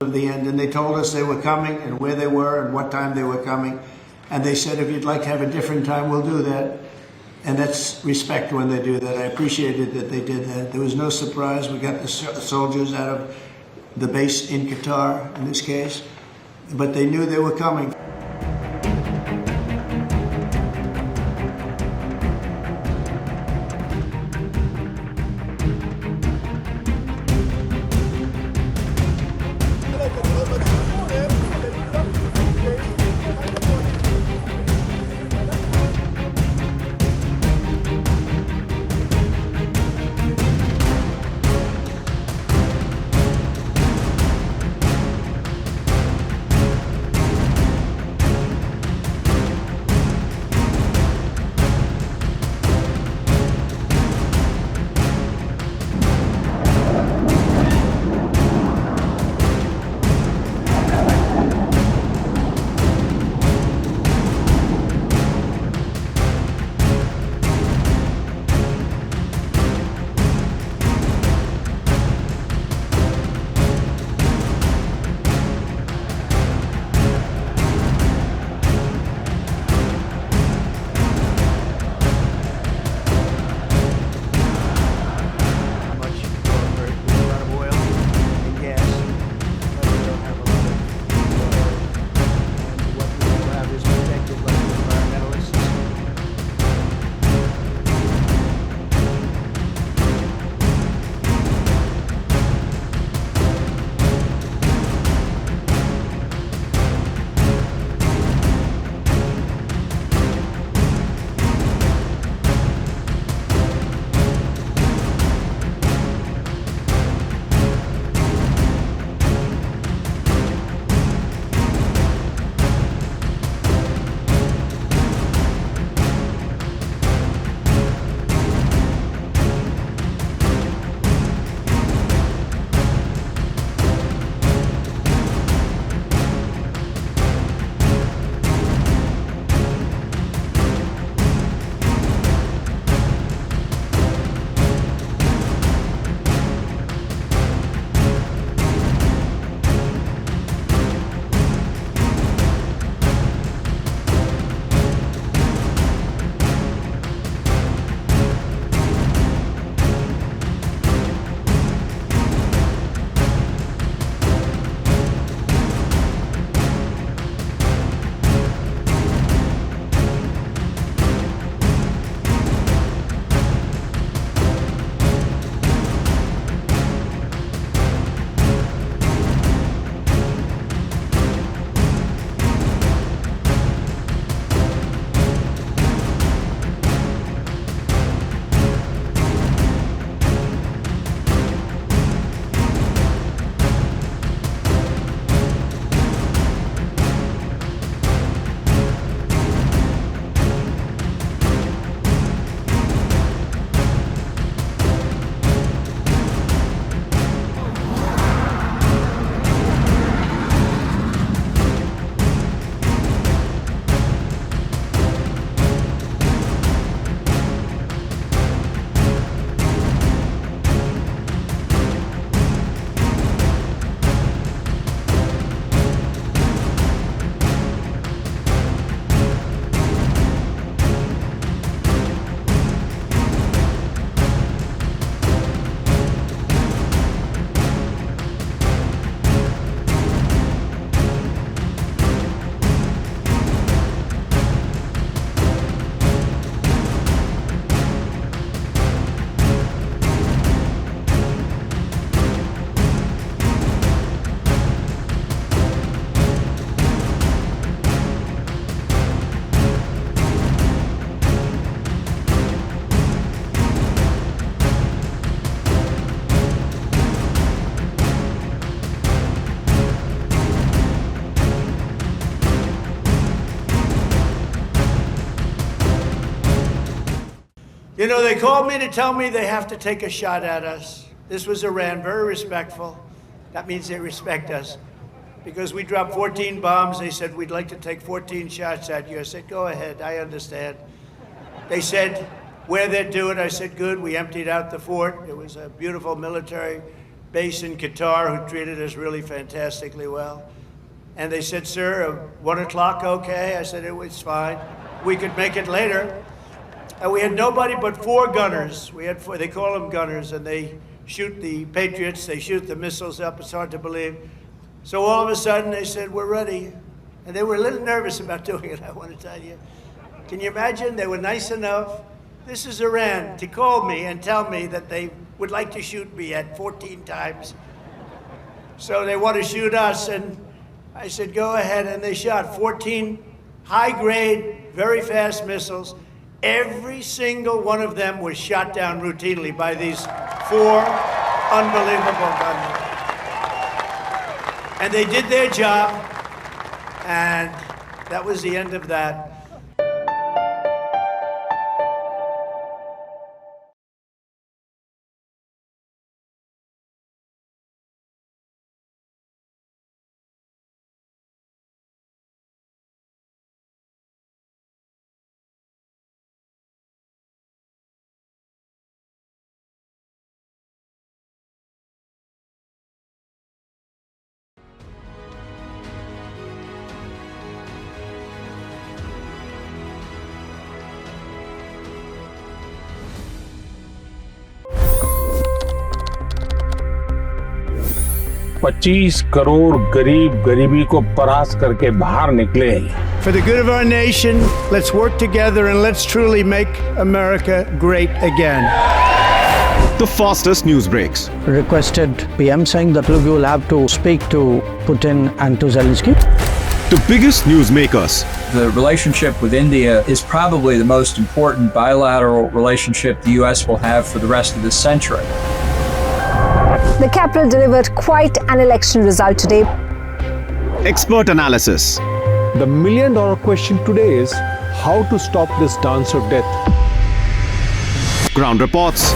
At the end, and they told us they were coming and where they were and what time they were coming. And they said, if you'd like to have a different time, we'll do that. And that's respect when they do that. I appreciated that they did that. There was no surprise. We got the soldiers out of the base in Qatar, in this case, but they knew they were coming. You know, they called me to tell me they have to take a shot at us. This was Iran, very respectful. That means they respect us. Because we dropped 14 bombs, they said, we'd like to take 14 shots at you. I said, go ahead, I understand. They said, where they'd do it. I said, good, we emptied out the fort. It was a beautiful military base in Qatar, who treated us really fantastically well. And they said, sir, 1 o'clock okay? I said, it was fine. We could make it later. And we had nobody but 4 gunners. We had 4, they call them gunners, and they shoot the Patriots, they shoot the missiles up. It's hard to believe. So all of a sudden they said, we're ready. And they were a little nervous about doing it, I want to tell you. Can you imagine? They were nice enough. This is Iran, to call me and tell me that they would like to shoot me at 14 times. So they want to shoot us, and I said, go ahead. And they shot 14 high-grade, very fast missiles. Every single one of them was shot down routinely by these 4 unbelievable gunmen. And they did their job, and that was the end of that. $25 crore गरीब गरीबी को परास्त करके बाहर निकले। For the good of our nation, let's work together and let's truly make America great again. The fastest news breaks. Requested PM saying that look, you will have to speak to Putin and to Zelensky. The biggest news makers. The relationship with India is probably the most important bilateral relationship the US will have for the rest of this century. The capital delivered quite an election result today. Expert analysis. The million-dollar question today is how to stop this dance of death. Ground reports.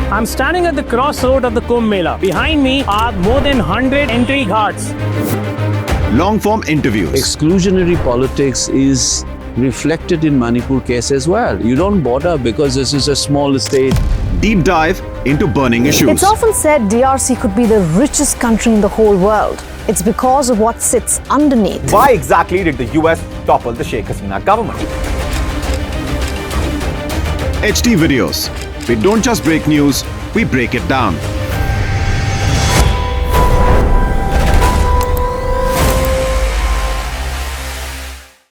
I'm standing at the crossroad of the Kumbh Mela. Behind me are more than 100 entry ghats. Long-form interviews. Exclusionary politics is reflected in Manipur case as well. You don't bother because this is a small state. Deep dive into burning issues. It's often said DRC could be the richest country in the whole world. It's because of what sits underneath. Why exactly did the US topple the Sheikh Hasina government? HT videos. We don't just break news, we break it down.